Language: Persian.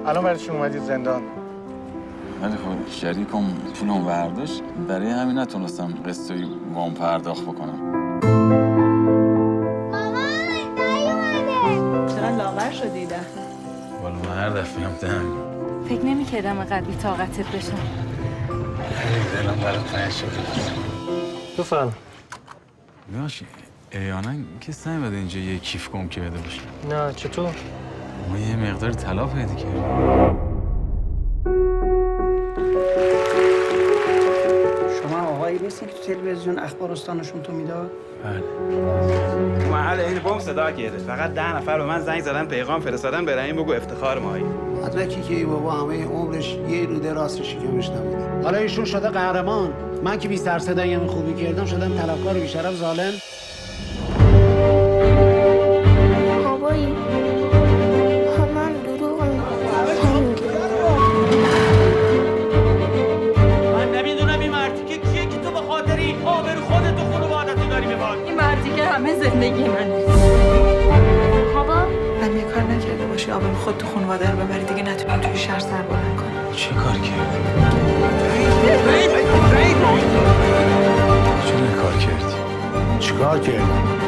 الان برای چی اومدید زندان؟ ولی خب شریکم پولم برداشت، برای همین نتونستم قسطی وام پرداخت بکنم. مامان دایی اومده. چرا لاغر شدی ده؟ والا من هر دفعه هم دهنم فکر نمی‌کردم اینقدر بی‌طاقتت بشم. دلم برات تنگ شده. بفرم. باش ایانا کس نمیاد اینجا یه کیف گم کرده باشه. نه چطور؟ ما یه مقدار طلا پیدا کردیم. شما آقایی نیستی که تو تلویزیون اخبار استانشون تو میداد؟ بله. محل این بم صدا کرده. فقط 10 نفر به من زنگ زدن پیغام فرستادن به رحیم بگو افتخار مایی. مدرکی که ای بابا همه عمرش یه روده راست شکمش نبوده. حالا ایشون شده قهرمان. من که بی سر صدایم خوبی کردم شدم طلبکار بی‌شرف ظالم. بابایی من دروغ من نمیدونم این مرتیکه کیه که تو به خاطر این آبرو خودت و خانوادت داری میباری. این مردی که همه زندگی منه. بابا من یه کار نکرده باشی آبرو خود تو خانواده رو ببری دیگه نتونی توی شهر سر بلند کنی. چه کار کردی؟ چرا کار کردی؟ چیکار کردم؟